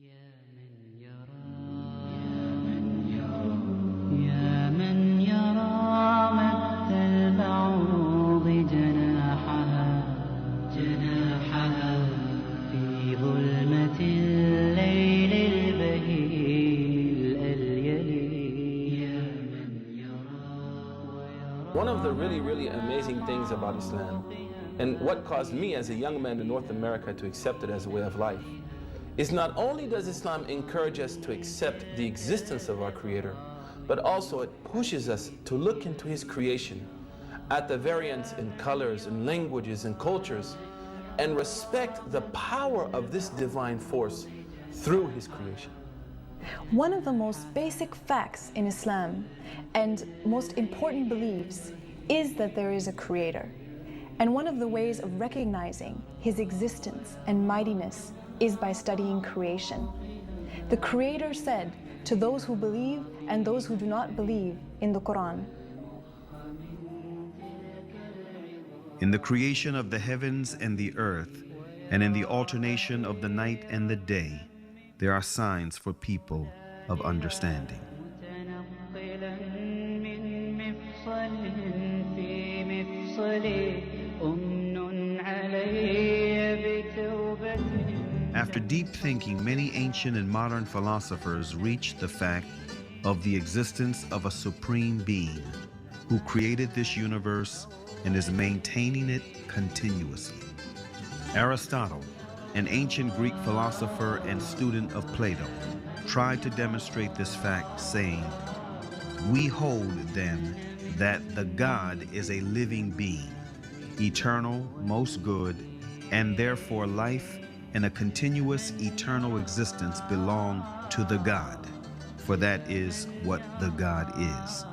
يا من يرى يا من يرى مد البعوض جناحها في ظلمة الليل البهيل الأليل يا من يرى One of the really amazing things about Islam, and what caused me as a young man in North America to accept it as a way of life, is not only does Islam encourage us to accept the existence of our Creator, but also it pushes us to look into His creation at the variance in colors and languages and cultures and respect the power of this divine force through His creation. One of the most basic facts in Islam and most important beliefs is that there is a Creator. And one of the ways of recognizing His existence and mightiness is by studying creation. The Creator said to those who believe and those who do not believe in the Quran, "In the creation of the heavens and the earth, and in the alternation of the night and the day, there are signs for people of understanding." متنقلا من مفصل في مفصل أمن علي بتوبة. After deep thinking, many ancient and modern philosophers reached the fact of the existence of a supreme being who created this universe and is maintaining it continuously. Aristotle, an ancient Greek philosopher and student of Plato, tried to demonstrate this fact, saying, "We hold, then, that the God is a living being, eternal, most good, and therefore life and a continuous eternal existence belong to the God, for that is what the God is."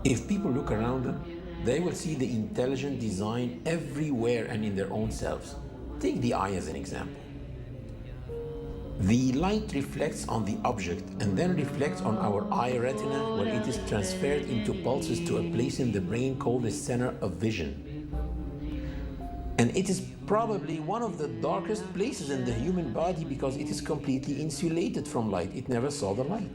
If people look around them, they will see the intelligent design everywhere and in their own selves. Take the eye as an example. The light reflects on the object and then reflects on our eye retina, where it is transferred into pulses to a place in the brain called the center of vision. And it is probably one of the darkest places in the human body because it is completely insulated from light. It never saw the light.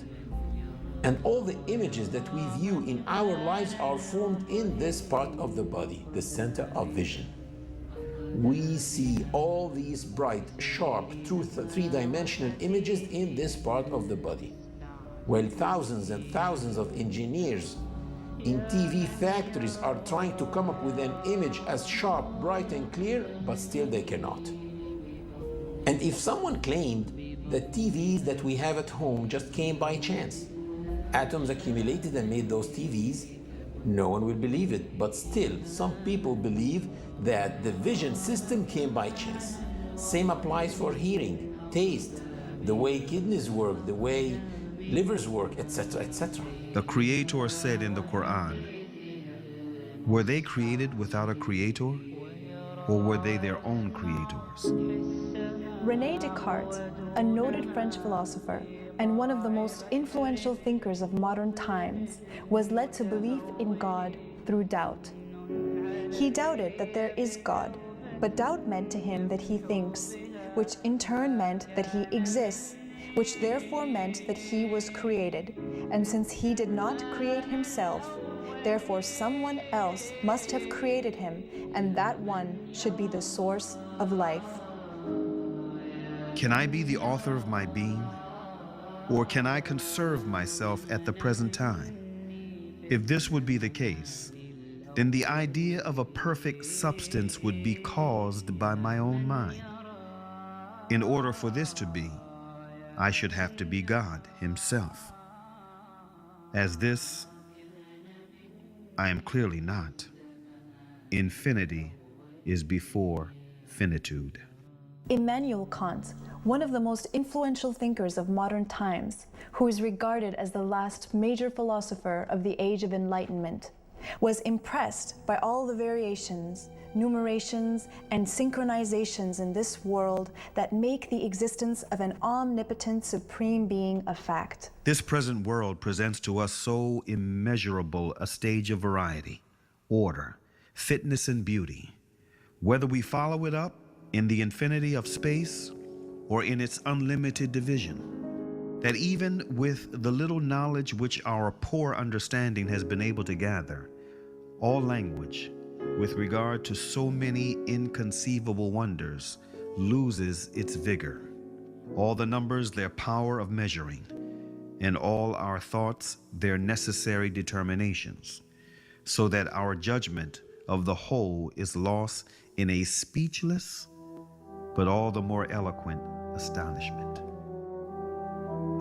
And all the images that we view in our lives are formed in this part of the body, the center of vision. We see all these bright, sharp, three-dimensional images in this part of the body. While thousands and thousands of engineers in TV factories are trying to come up with an image as sharp, bright, and clear, but still they cannot. And if someone claimed that TVs that we have at home just came by chance, atoms accumulated and made those TVs, no one will believe it. But still, some people believe that the vision system came by chance. Same applies for hearing, taste, the way kidneys work, the way livers work, etc., etc. The Creator said in the Quran, "Were they created without a creator, or were they their own creators?" René Descartes, a noted French philosopher and one of the most influential thinkers of modern times, was led to belief in God through doubt. He doubted that there is God, but doubt meant to him that he thinks, which in turn meant that he exists, which therefore meant that he was created. And since he did not create himself, therefore someone else must have created him, and that one should be the source of life. Can I be the author of my being? Or can I conserve myself at the present time? If this would be the case, then the idea of a perfect substance would be caused by my own mind. In order for this to be, I should have to be God Himself. As this, I am clearly not. Infinity is before finitude. Immanuel Kant, one of the most influential thinkers of modern times, who is regarded as the last major philosopher of the Age of Enlightenment, was impressed by all the variations, numerations, and synchronizations in this world that make the existence of an omnipotent supreme being a fact. This present world presents to us so immeasurable a stage of variety, order, fitness, and beauty. Whether we follow it up in the infinity of space or in its unlimited division. That even with the little knowledge which our poor understanding has been able to gather, all language, with regard to so many inconceivable wonders, loses its vigor, all the numbers their power of measuring, and all our thoughts their necessary determinations, so that our judgment of the whole is lost in a speechless, but all the more eloquent astonishment.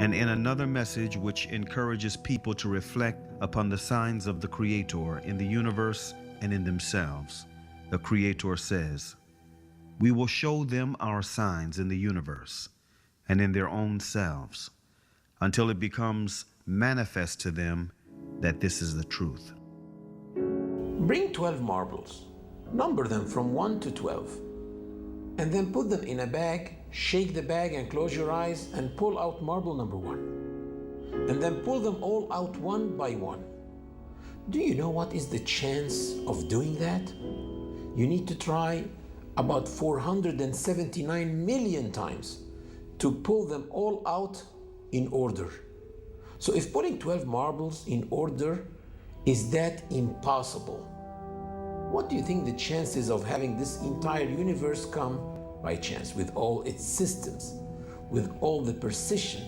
And in another message which encourages people to reflect upon the signs of the Creator in the universe and in themselves, the Creator says, "We will show them our signs in the universe and in their own selves, until it becomes manifest to them that this is the truth." Bring 12 marbles, number them from 1 to 12, and then put them in a bag, shake the bag and close your eyes and pull out marble number 1. And then pull them all out one by one. Do you know what is the chance of doing that? You need to try about 479 million times to pull them all out in order. So if putting 12 marbles in order is that impossible, what do you think the chances of having this entire universe come by chance, with all its systems, with all the precision,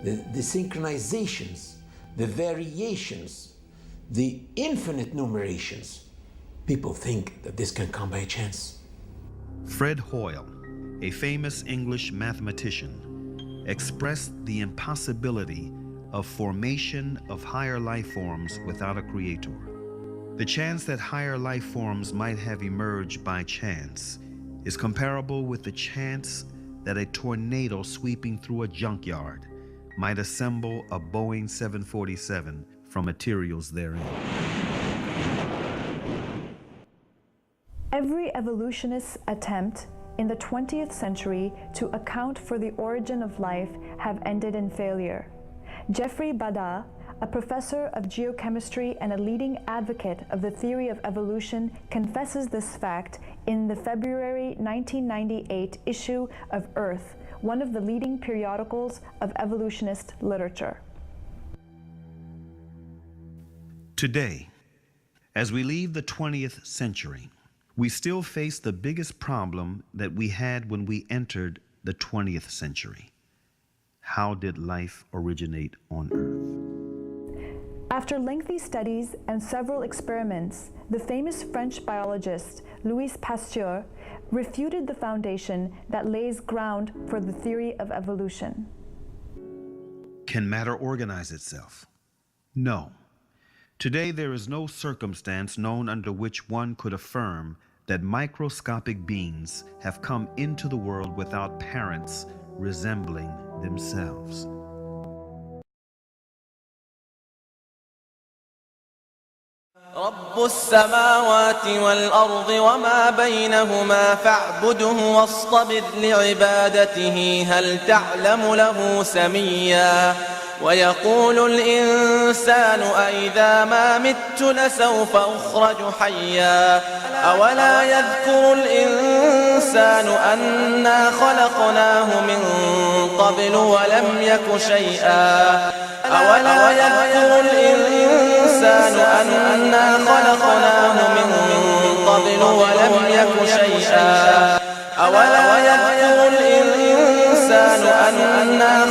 the synchronizations, the variations, the infinite numerations? People think that this can come by chance. Fred Hoyle, a famous English mathematician, expressed the impossibility of formation of higher life forms without a creator. The chance that higher life forms might have emerged by chance is comparable with the chance that a tornado sweeping through a junkyard might assemble a Boeing 747 from materials therein. Every evolutionist's attempt in the 20th century to account for the origin of life have ended in failure. Jeffrey Bada, a professor of geochemistry and a leading advocate of the theory of evolution, confesses this fact in the February 1998 issue of Earth, one of the leading periodicals of evolutionist literature. Today, as we leave the 20th century, we still face the biggest problem that we had when we entered the 20th century. How did life originate on Earth? After lengthy studies and several experiments, the famous French biologist Louis Pasteur refuted the foundation that lays ground for the theory of evolution. Can matter organize itself? No. Today there is no circumstance known under which one could affirm that microscopic beings have come into the world without parents resembling themselves. رب السماوات والأرض وما بينهما فاعبده واصطبر لعبادته هل تعلم له سميا ويقول الإنسان أإذا ما مت لسوف أخرج حيا أولا يذكر الإنسان أنا خلقناه من قبل ولم يك شيئا أولا يذكر الإنسان أنا خلقناه من قبل ولم يك شيئا أولا يذكر الإنسان أنا